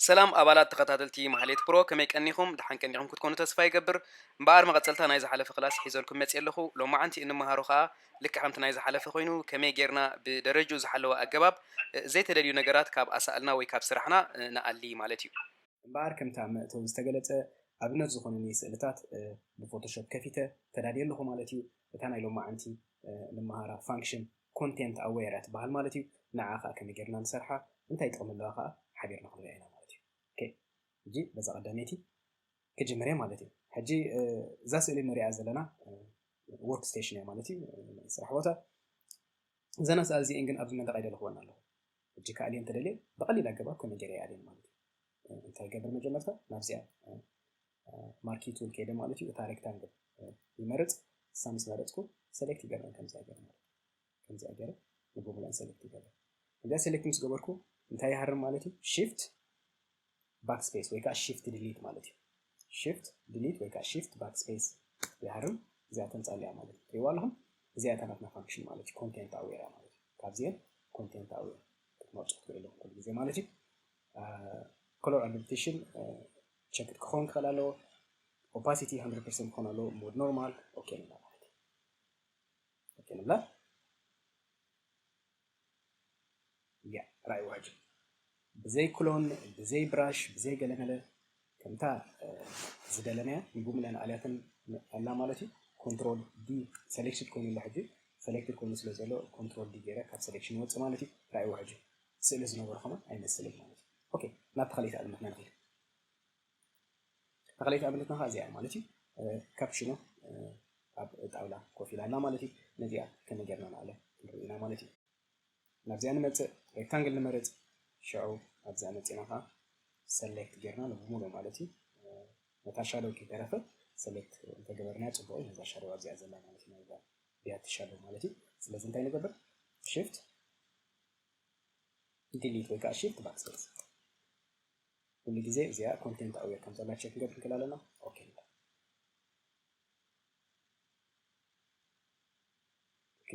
سلام أبالات تقاتلتي محلية برو كما يكنيكم دحين كنيكم كتكونوا تسفاي قبر مبار مقتلتها نايز حلف خلاص حيزولكم متسيلخو لو ما عنتي إنه مهاروخا لك حمت نايز حلف خوينو كما يجرنا بدرجة زحلوا الجباب زي تدليو نجارات كاب أسألنا ويكاب سرحنا نقلي مالتيو እምበኣር ከምቲ ኣብ መእተዊ ዝተገለጸ ኣብነት ዝኾኑኒ ስእልታት ብፎቶሾፕ ከፊተ ተዳልየ ኣለኹ ማለት እዩ እታ ናይ ሎማዓንቲ ንምሃራ ፋንክሽን ኮንቴንት ኣዌር እያ ትበሃል ማለት እዩ ንዓ ከዓ ከመይ ጌርና ንሰርሓ እንታይ ጥቕሚ ኣለዋ ከዓ ሓቢርና ክንሪኣ ኢና ማለት እዩ ሕጂ በዛ ቀዳመይቲ ክጅምር እየ ማለት እዩ ሕጂ እዛ ስእሊ ንሪኣ ዘለና ወርክ ስቴሽን እያ ማለት እዩ ስራሕ ቦታ እዘና ሰኣል እዚአን ግን ኣብዚ መንደቕ ኣይደለኽወን ኣለኹ ሕጂ ከኣልየ እንተደልየ ብቐሊል ኣገባብ ከመይ ጌረ እየ ኣልየን ማለት እዩ እንታይ ገበር መጀመርታ ናብዚኣ ማርኪ ቱል ከይደ ማለት እዩ እታ ሬክታንግል ይመርፅ እሳ ምስ መረፅኩ ሰሌክት ይገበርን ከምዚኣ ገይረ ማለት እዩ ከምዚኣ ገይረ ንብሙላን ሰሌክት ይገበር እዚኣ ሰሌክት ምስ ገበርኩ እንታይ ይሃርም ማለት እዩ ሽፍት ባክስፔስ ወይ ከዓ ሽፍት ዲሊት ማለት እዩ ሽፍት ዲሊት ወይ ከዓ ሽፍት ባክስፔስ ይሃርም እዚኣ ተንፃልያ ማለት እዩ ትሪእዋ ኣለኹም እዚኣ እታ ናትና ፋንክሽን ማለት እዩ ኮንቴንት ኣዌር ማለት እዩ ካብዚአን ኮንቴንት ኣዌር ክትመርፁ ትኽእሉ ኣለኹም ኩሉ ግዜ ማለት እዩ color adaptation check ክኾን ክኽእል ኣለዎ opacity 100% ክኾን ኣለዎ ሞድ ኖርማል ኦኬ ንብላ ማለት እዩ ኦኬ ንብላ ያ ራእይ ዋጅ ብዘይ ክሎን ብዘይ ብራሽ ብዘይ ገለመለ ከምታ ዝደለናያ ንብሙላን ኣልያትን ኣላ ማለት እዩ ኮንትሮል ዲ ሰሌክሽን ኮይኑ ኣሎ ሕጂ ሰሌክትድ ኮይኑ ስለ ዘሎ ኮንትሮል ዲ ገይረ ካብ ሰሌክሽን ይወፅእ ማለት እዩ ራእይ ዋጅ ስእሊ ዝነበሩ ኸማ ኣይመስልን ማለት እዩ ኦኬ ናብ ተኸሊት ኣብነትና ንኽእል ተኸሊት ኣብነትና ከዓ እዚኣ ማለት እዩ ካፕሽኑ ኣብ ጣውላ ኮፍ ኢላ ኣላ ማለት እዩ ነዚኣ ከመይ ጌርና ንኣለ ንሪኢ ኢና ማለት እዩ ናብዚኣ ንመፅእ ሬክታንግል ንመርፅ ሽዑ ኣብዚኣ መፂና ከዓ ሰሌክት ጌርና ንብሙሉእ ማለት እዩ ነታ ሻዶው ከይተረፈ ሰሌክት እንተገበርናያ ፅቡቅ እዩ ነዛ ሻዶው ኣብዚኣ ዘላ ማለት እዩ ናይዛ ቢያቲ ሻዶው ማለት እዩ ስለዚ እንታይ ንገብር ሽፍት ዲሊት ወይ ከዓ ሽፍት ባክስፔስ ኩሉ ግዜ እዚኣ ኮንቴንት ኣዌር ከም ዘላ ቼክ ክንገብር ንክእል ኣለና ኦኬ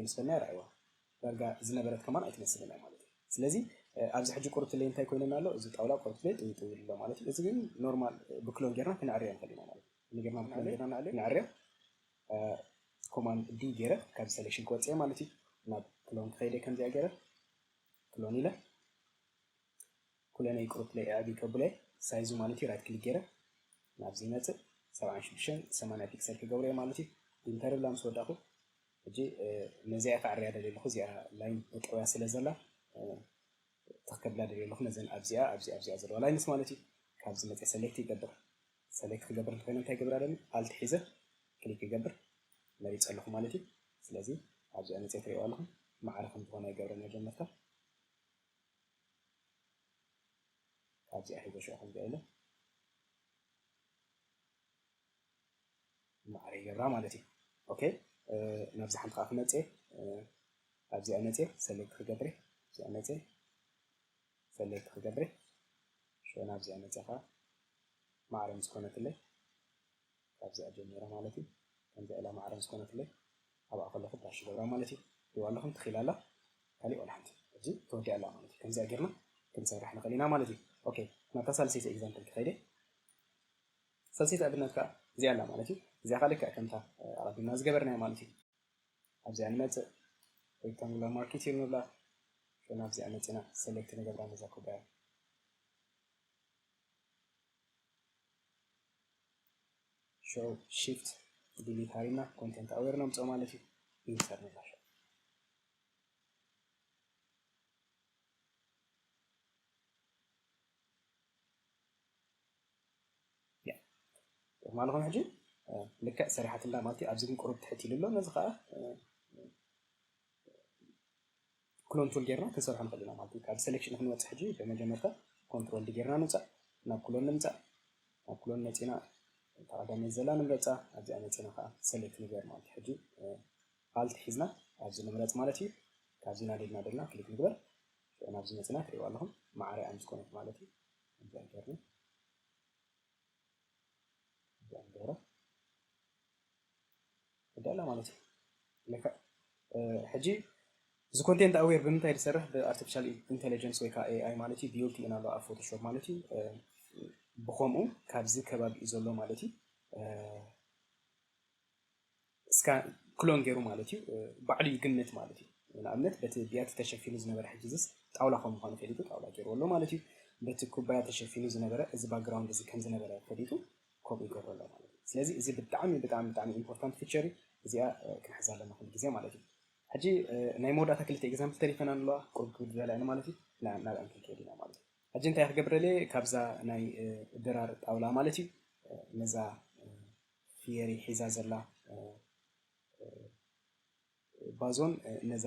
ምስለና ይረኣይዋ ዳርጋ ዝነበረት ከማን ኣይትመስልን እያ ማለት እዩ ስለዚ ኣብዚ ሕጂ ቁርብትለይ እንታይ ኮይነና ኣሎ እዚ ጣውላ ቁርብትለይ ጥውጥው ኢሉ ኣሎ ማለት እዩ እዚ ግን ኖርማል ብክሎን ጌርና ክንዕርያ ንኽእል ኢና ማለት እዩ ጌርና ብክሎን ጌርና ክንዕርያ ኮማንድ ዲ ገይረ ካብ ሰሌክሽን ክወፅየ ማለት እዩ ናብ ክሎን ክኸይደ ከምዚኣ ገይረ ክሎን ኢለ ኩለነይ ቁርብትለይ ኣዕቢ ከብለይ ሳይዙ ማለት እዩ ራይት ክሊክ ገይረ ናብዚ ይመፅእ 76 80 ፒክሰል ክገብሮ ማለት እዩ ኢንተርብላ ምስ ወዳኹ ሕጂ ነዚኣ ክዕርያ ደልየ ኣለኹ እዚኣ ላይን ጠውያ ስለ ዘላ ተኸብላ ደልየ ኣለኹ ነዘን ኣብዚኣ ዘለዋ ላይንስ ማለት እዩ ካብዚ መፅእ ሰሌክት ይገብር ሰሌክት ክገብር እንተኮይነ እንታይ ገብር ኣለኒ ኣልት ሒዘ ክሊክ ይገብር መሪፅ ኣለኹ ማለት እዩ ስለዚ ኣብዚኣ መፅእ ትሪእዋ ኣለኹም ማዕረ ከም ዝኾነ ይገብረ መጀመርታ ካብዚኣ ሒዘ ሽዑ ከምዚኣ ኢለ ማዕረ ይገብራ ማለት እዩ ኦኬ ናብዚ ሓንቲ ከዓ ክመፅእ ኣብዚኣ መፅእ ሰሌክት ክገብር ኣብዚኣ መፅእ ሰሌክት ክገብር ሽዑ ናብዚኣ መፅእ ከዓ ማዕረ ምስ ኮነትለይ ካብዚኣ ጀሚረ ማለት እዩ ከምዚኣ ኢላ ማዕረ ምስ ኮነትለይ ኣብኣ ከለኹ ባሽ ገብራ ማለት እዩ ሪእዋ ኣለኹም ትኺላ ኣላ ካሊእ ወላ ሓንቲ ሕጂ ተወዲኣ ኣላ ማለት እዩ ከምዚኣ ጌርና ክንሰርሕ ንኽእል ኢና ማለት እዩ ኦኬ ናብታ ሳልሰይቲ ኤግዛምፕል ክኸይደ ሳልሰይቲ ኣብነት ከዓ እዚኣ ኣላ ማለት እዩ እዚኣ ከዓ ልክዕ ከምታ ኣቐዲምና ዝገበርናዮ ማለት እዩ ኣብዚኣ ንመፅእ ሬክታንጉላር ማርኬት ሂር ንብላ ናብዚኣ መፂና ሰሌክት ንገብራ ነዛ ኩባያ show shift delete ሃሪና ኮንቴንት ኣዌር ነምፅኦ ማለት እዩ ኢንተር ንብላ ማለኹም ሕጂ ልክዕ ሰሪሓትላ ማለት እዩ ኣብዚ ግን ቁሩብ ትሕት ኢሉ ኣሎ ነዚ ከዓ ክሎን ቱል ጌርና ክንሰርሖ ንኽእል ኢና ማለት እዩ ካብ ሰሌክሽን ክንወፅእ ሕጂ ብመጀመርታ ኮንትሮል ዲ ጌርና ንምፃእ ናብ ክሎን ንምፃእ ናብ ክሎን መፂና ተቐዳመይ ዘላ ንምረፃ ኣብዚኣ መፂና ከዓ ሰሌክት ንገር ማለት እዩ ሕጂ ኣልት ሒዝና ኣብዚ ንምረፅ ማለት እዩ ካብዚ ናደድና ደልና ክሊክ ንግበር ናብዚ መፂና ትሪእዋ ኣለኹም ማዕረ ምስ ኮነት ማለት እዩ እዚኣ ገርና ገረ ወዳላ ማለት እዩ ልክዕ ሕጂ እዚ ኮንቴንት ኣዌር ብምንታይ ዝሰርሕ ብኣርቲፊሻል ኢንተለጀንስ ወይ ከዓ ኤአይ ማለት እዩ ቢውልት ኢና ኣሎ ኣብ ፎቶሾፕ ማለት እዩ ብከምኡ ካብዚ ከባቢ እዩ ዘሎ ማለት እዩ እስካ ክሎን ገይሩ ማለት እዩ ባዕሉ ይግምት ማለት እዩ ንኣብነት በቲ ቢያቲ ተሸፊኑ ዝነበረ ሕጂዝስ ጣውላ ከም ምኳኑ ፈሊጡ ጣውላ ገይሩ ኣሎ ማለት እዩ በቲ ኩባያ ተሸፊኑ ዝነበረ እዚ ባክግራውንድ እዚ ከም ዝነበረ ፈሊጡ ኮፒ ገይሩ ኣሎ ማለት እዩ ስለዚ እዚ ብጣዕሚ ብጣዕሚ ብጣዕሚ ኢምፖርታንት ፊቸር እዚኣ ክንሕዛ ኣለና ኩሉ ግዜ ማለት እዩ ሕጂ ናይ መወዳእታ ክልተ ኤግዛምፕል ተሪፈና ኣለዋ ቁርብ ክብል ዝበላና ማለት እዩ ናብአን ክንከይድ ኢና ማለት እዩ ሕጂ እንታይ ክገብረለ ካብዛ ናይ ድራር ጣውላ ማለት እዩ ነዛ ፊየሪ ሒዛ ዘላ ባዞን ነዛ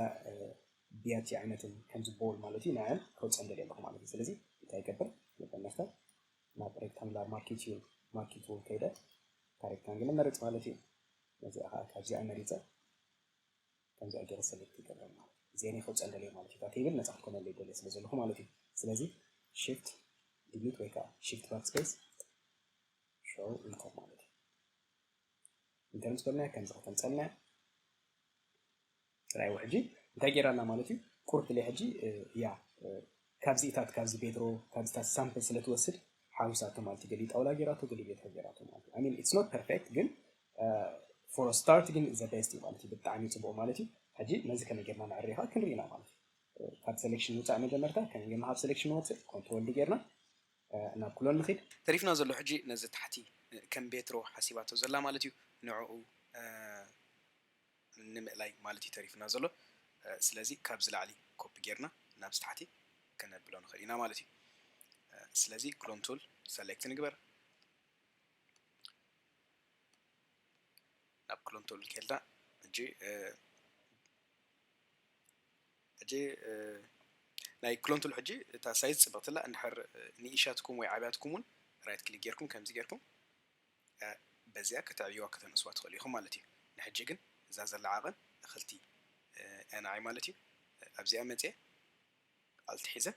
ቢያቲ ዓይነትን ከምዚ ቦል ማለት እዩ ናየን ከውፀን ደልየ ኣለኹ ማለት እዩ ስለዚ እንታይ ይገብር ንበነፍተ ናብ ሬክታንጉላር ማርኪት ቱል ከይደ ሬክታንግል መርፅ ማለት እዩ ነዚኣ ከዓ ካብዚኣ መሪፀ ከምዚኣ ገይረ ሰሌክት ይገብር ማለት እዩ እዚአን ከውፀን ደልየ ማለት እዩ ቴብል ነፃ ክትኮነለይ ደልየ ስለ ዘለኹ ማለት እዩ ስለዚ ሽፍት ዲሊት ወይ ከዓ ሽፍት ባክስፔስ ሾው ኢንተር ማለት እዩ ኢንተር ምስ በልና ከምዚ ከተምፀልና راي وحجي እንታይ ጌራልና ማለት እዩ ቁርጥ ላይ ሕጂ ያ ካብዚ ኢታት ካብዚ ቤድሮ ካብዚ ታ ሳምፕል ስለትወስድ ሓውሳቶ ማለት ገሊ ጣውላ ጌራቶ ገሊ ቤት ጌራቶ ማለት አይ ሚን ኢትስ ኖት ፐርፌክት ግን ፎር ስታርት ግን ዘ ቤስት ማለት ብጣዕሚ ጽቡቅ ማለት እዩ ሕጂ ነዚ ከመይ ጌርና ንዕሪኻ ክንሪና ማለት ካብ ሴሌክሽን ውፃእ መጀመርታ ከመይ ጌርና ካብ ሴሌክሽን ወፅእ ኮንትሮል ዲ ጌርና ናብ ኩሎን ንኺድ ተሪፍና ዘሎ ሕጂ ነዚ ታሕቲ ከም ቤትሮ ሓሲባቶ ዘላ ማለት እዩ ንዕኡ ንምእላይ ማለት እዩ ተሪፍና ዘሎ ስለዚ ካብ ዝላዕሊ ኮፒ ጌርና ናብ ታሕቲ ከነብሎ ንኽእል ኢና ማለት እዩ ስለዚ ክሎን ቱል ሰሌክት ንግበር ናብ ክሎን ቱል ከልዳ ሕጂ ናይ ክሎን ቱል ሕጂ እታ ሳይዝ ፅብቕትላ እንድሕር ንኢሻትኩም ወይ ዓብያትኩምን ራይት ክሊክ ጌርኩም ከምዚ ጌርኩም በዚያ ከተዕይዋ ከተነስዋ ትኽእሉ ኢኹም ማለት እዩ ንሕጂ ግን እዛ ዘላ ዓቐን እኽልቲ ኣናዓይ ማለት እዩ ኣብዚኣ መፅአ ኣልትሒዘ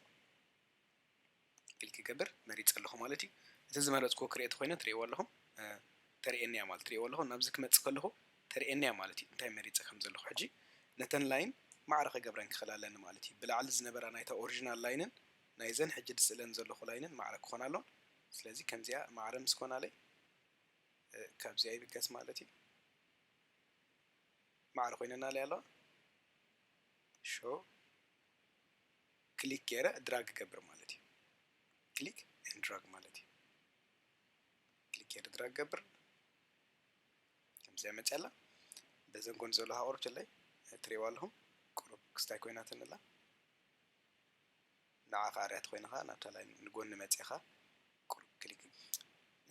ክሊክ ይገብር መሪፅ ኣለኹ ማለት እዩ እቲ ዝመረፅክዎ ክሬት ኮይነ ትሪእዎ ኣለኹም ተርእየኒ እያ ማለት ትሪእዎ ኣለኹም ናብዚ ክመፅእ ከለኹ ተርእየኒ እያ ማለት እዩ እንታይ መሪፀ ከም ዘለኹ ሕጂ ነተን ላይን ማዕረ ከገብረን ክኽእል ኣለኒ ማለት እዩ ብላዕሊ ዝነበራ ናይታ ኦሪጂናል ላይንን ናይዘን ሕጂ ድስእለን ዘለኹ ላይንን ማዕረ ክኾን ኣለዎን ስለዚ ከምዚኣ ማዕረ ምስ ኮናለይ ካብዚኣ ይብገስ ማለት እዩ ማዕረ ኮይነና ለይ ኣለዋ ሾው ክሊክ ገይረ ድራግ ገብር ማለት እዩ ክሊክ ኤንድ ድራግ ማለት እዩ ክሊክ ገይረ ድራግ ገብር ከምዚኣ መፅኣላ በዘን ጎን ዘለሃ ቁርብትለይ ትሪእዋ ኣለኹም ቁሩብ ክስታይ ኮይናትን ኣላ ንዓ ቃርያት ኮይንኻ ናብታ ላይ ንጎኒ መፅኻ ቁሩብ ክሊክ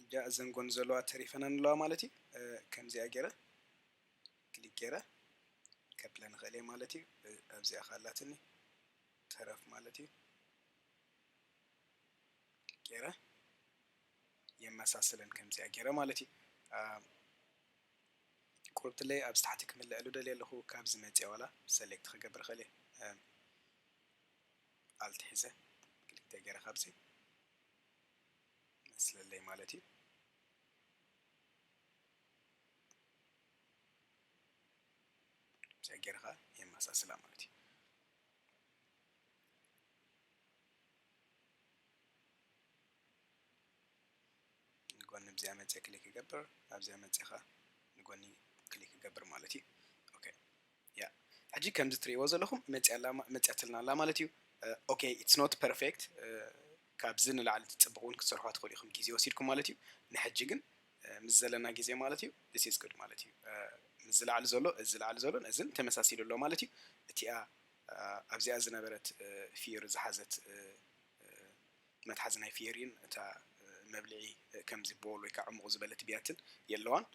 እጃ እዘን ጎን ዘለዋ ተሪፈና ኣለዋ ማለት እዩ ከምዚኣ ገይረ ክሊክ ገይረ ከብለ ንኽእል እየ ማለት እዩ ኣብዚኣ ካላትኒ ተረፍ ማለት እዩ ገይረ የመሳሰለን ከምዚኣ ገይረ ማለት እዩ ቁርብትለይ ኣብ ታሕቲ ክምልአሉ ደልየ ኣለኹ ካብዚ መፅአ ዋላ ሰሌክት ክገብር ክእል እየ ኣልትሒዘ ክሊክ ተገይረ ካብዚ መስለለይ ማለት እዩ ገይርካ የመሳሰላ ማለት እዩ ንጎኒ ብዚኣ መፅአ ክሊክ ይገብር ኣብዚኣ መፅኻ ንጎኒ ክሊክ ይገብር ማለት እዩ ኦኬ ያ ሕጂ ከምዚ ትሪእዎ ዘለኹም መፅኣትልና ኣላ ማለት እዩ ኦኬ ኢትስ ኖት ፐርፌክት ካብዚ ንላዕሊ ትፅብቅ እውን ክትሰርሖ ትኽእሉ ኢኹም ግዜ ወሲድኩም ማለት እዩ ንሕጂ ግን ምስ ዘለና ግዜ ማለት እዩ this is good ማለት እዩ ዝላዕሊ ዘሎ እዚ ዝላዕሊ ዘሎን እዝን ተመሳሲሉ ኣሎ ማለት እዩ እቲኣ ኣብዚኣ ዝነበረት ፊየር ዝሓዘት መትሓዚ ናይ ፊየሪን እታ መብልዒ ከምዚ ቦል ወይ ከዓ ዕሙቕ ዝበለት ቢያትን የለዋን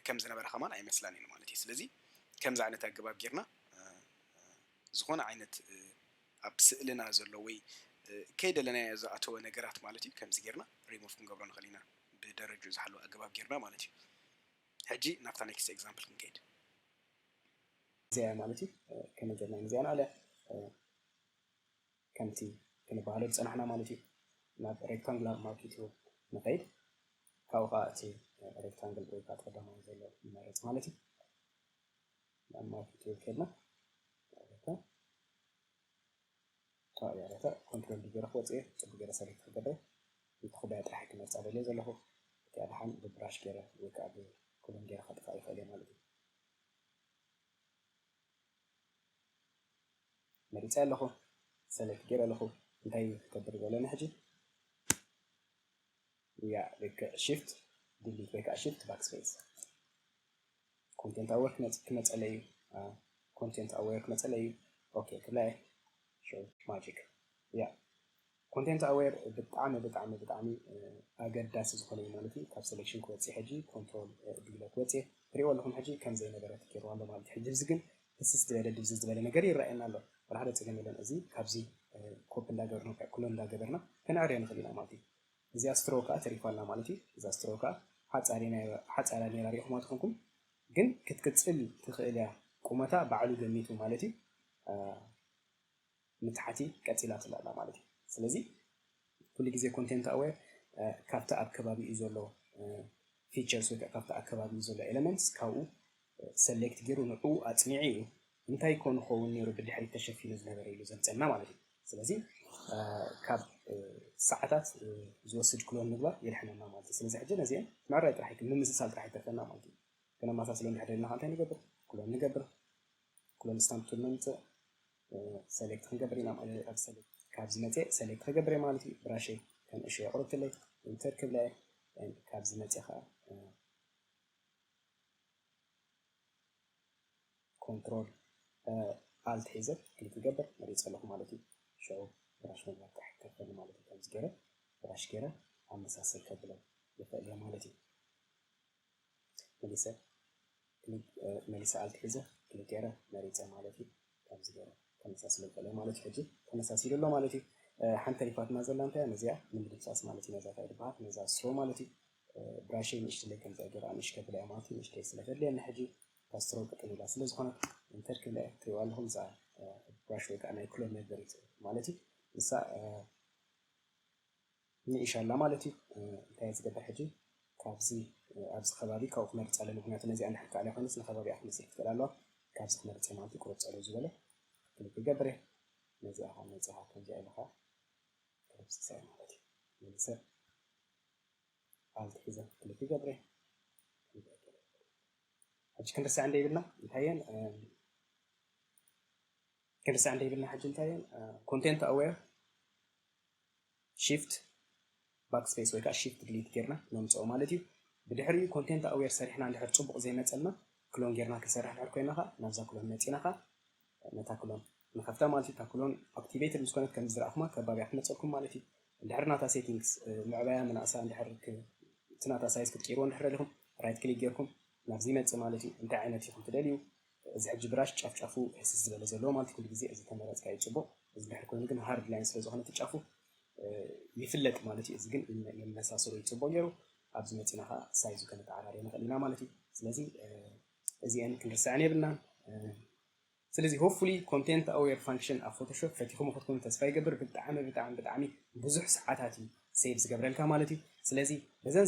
ከም ዝነበረ ኸማን ኣይመስላንን ማለት እዩ ስለዚ ከምዚ ዓይነት ኣገባብ ጌርና ዝኾነ ዓይነት ኣብ ስእልና ዘሎ ወይ ከይደለናዮ ዝኣተወ ነገራት ማለት እዩ ከምዚ ጌርና ሪሙቭ ክንገብሮ ንኽእል ኢና ብደረጃ ዝሓለወ ኣገባብ ጌርና ማለት እዩ ሕጂ ናብታ ኔክስት ኤግዛምፕል ክንከይድ እዚኣ ማለት እዩ ከመይ ጌርና እዚኣ ንኣለ ከምቲ ክንባሃሎ ዝፀናሕና ማለት እዩ ናብ ሬክታንጉላር ማርኪት ንኸይድ ካብኡ ከዓ እቲ ሬክታንግል ወይ ከዓ ተቀዳማይ ዘሎ ንመርፅ ማለት እዩ ናብ ማርኪት ከይድና يعني كنترول دي جرا خوت ايه تبي جرا سلكت كده يتخبى يطرح كنا تصابي لي زلخو كده حن ببراش جرا ويكاب كلهم جرا خط خايف عليه مالتي مريت لخو سلكت جرا لخو انتي كبر ولا نحجي ويا لك شيفت ديليت لك شيفت باك سبيس كونتنت اور كنت عليه كونتنت اور كنت عليه اوكي كلاي شو ماجيك يا كونتنت اوير بتعمي اقداس زخوني مالتي كاب سيلكشن كوتسي حجي كنترول ديلا كوتسي تري والله حجي كم زي نبرات كيرو والله مالتي حجي زغن تسست دبل دبز دبل نغير يراينا له راح تسجملن ازي كابزي كوب እንዳገርነው كلون እንዳገበርና ከናሪያ ንخلينا مالتي እዚ አስትሮካ ተሪፋልና مالتي እዚ አስትሮካ ሓፃሪና ነራሪኹ ማትኩም ግን ክትቅጽል ትኽእል ያ ቁመታ ባዕሉ ገሚቱ مالتي متحتي ቀጽላ ትላላ مالتي ስለዚህ كل ጊዜ ኮንቴንት አዌር ካፍታ አካባቢ ይዞሎ ፊቸርስ ወይ ካፍታ አካባቢ ይዞሎ ኤሌመንትስ ካው ሰሌክት ገሩ ነው አጽኒዒ እንታይ ኮን ኾውን ነሩ ብድሕሪ ተሸፊኑ ዝነበረ ኢሉ ዘንጸና ማለት ነው ስለዚህ ካብ ሰዓታት ዝወስድ ክሎን ምግባር ይልሕነና ማለት ነው ስለዚህ ሕጂ ነዚያ ማራይ ጥራይ ንምስሳል ጥራይ ተፈና ማለት ነው ከነ ማሳስለ እንድሕደልና አንተ ንገብር ክሎን ስታምፕ ቱልመንት ሰሌክት ንገብርና ማለት ነው ሰሌክት ካብዝ መጽ ሰሌክት ከገብረ ማለት ብራሽ ከን እሺ ያቆርጥ ላይ ኢንተር ክብለ ካብዝ መጽ ኻ ኮንትሮል አልት ሂዘር ክሊክ ገበር ማለት ጸለሁ ማለት ሾው ብራሽ መግባት ታሕት ከፈል ማለት ካብዝ ገረ ብራሽ ገረ አመሳሰል ከብለ ይፈለ ማለት መልሰ አልት ሂዘር ክሊክ ገረ ማለት ማለት ካብዝ ገረ ተመሳሳይ ከለ ማለት ሕጂ ተመሳሳይ ደሎ ማለት ሓንተ ሪፋት ማዘላንታ ነዚያ ምን ድምጻስ ማለት ነዛ ታይድባት ነዛ ስሮ ማለት ብራሽ ምሽት ላይ ከም ዘገራ ምሽ ከብለ ማለት ምሽ ላይ ስለፈለ ያን ሕጂ ታስትሮ ቀጥላ ስለዝኾነ ኢንተር ክለ ትሪዋልሁም ዛ ብራሽ ወይ ካና ክሎን ነገሪት ማለት እሳ ኢንሻአላ ማለት እንታይ ዝገበር ሕጂ ካብዚ ኣብዚ ከባቢ ካው ክመርጻለ ምክንያቱ ነዚ አንድ ሕካ ላይ ሆነስ ለከባቢ አክመስል ትላሏ ካብዚ ክመርጽ ማለት ይቆርጻለ ዝበለ كليك جبره نزاها كان جاي لها كلبس ساي مالتي ننسى قالت كذا كليك جبره هج كان رسع عندي بلنا الحين كان رسع عندي بلنا حج الحين كونتنت اوير شيفت باك سبيس ويكا شيفت ديليت كيرنا نمصو مالتي بدحري كونتنت اوير سريحنا عند حد صبق زي مصلنا كلون غيرنا كسرح لكويناها نازا كلون متيناها نتاكلون نخفتا مالتي تاكلون اكتيفيتد مسكونت كم زرعكما كبابي احمصكم مالتي اندحرناتا سيتينجز معبايا من اسا اندحرك تناتا سايز كتقيرون نحر لكم رايت كليك غيركم نافزي مص مالتي انت عينتي كنت داليو እዚ ሕጂ ብራሽ ጫፍጫፉ ህስስ ዝበለ ዘሎ ማለት ኩሉ ግዜ እዚ ተመረጽካ ይጽቦ እዚ ድሕር ኮይኑ ግን ሃርድ ላይን ስለ ዝኾነ ተጫፉ ይፍለጥ ማለት እዩ እዚ ግን የመሳሰሉ ይጽቦ ነሩ ኣብዚ መጽናኻ ሳይዙ ከነ ተዓራሪ ንኸልና ማለት እዩ ስለዚ እዚ አን ክንርሳዕን የብልና ስለዚህ ሆፕፉሊ ኮንቴንት አዌር ፋንክሽን አፍ ፎቶሾፕ ፈቲኩም ሆትኩም ተስፋ ይገብር ብጣዕሚ ብዙሕ ሰዓታት ሴቭ ዝገብረልካ ማለት እዩ ስለዚህ በዘን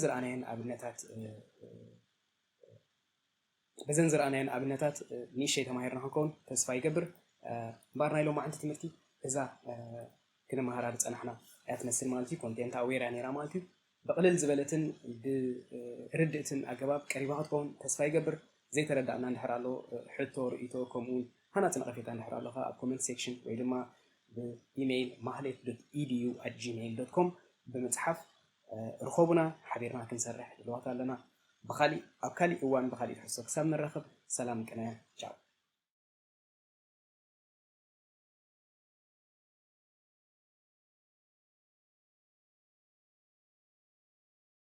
ዝረአናየን ኣብነታት ኒሽ የተማሂርና ክንከውን ተስፋ ይገብር ባርና ኢሎም ማዓንቲ ትምህርቲ እዛ ክንመሃራ ዝፀናሕና እያ ትመስል ማለት እዩ ኮንቴንት አዌር ነራ ማለት እዩ በቅልል ዝበለትን ብርድእትን ኣገባብ ቀሪባ ክትከውን ተስፋ ይገብር ዘይተረዳእና እንድሕር ኣሎ ሕቶ ርእይቶ ከምኡውን هنا تنقفيت عن حرالة في comment section ويدما بإيميل mahlet.edu@gmail.com بمتحف رخوبنا حبيرنا كنسرح دلوقتي لنا بخالي أو كالي أوان بخالي الحسوك سامنا الرخب سلام كنا جاو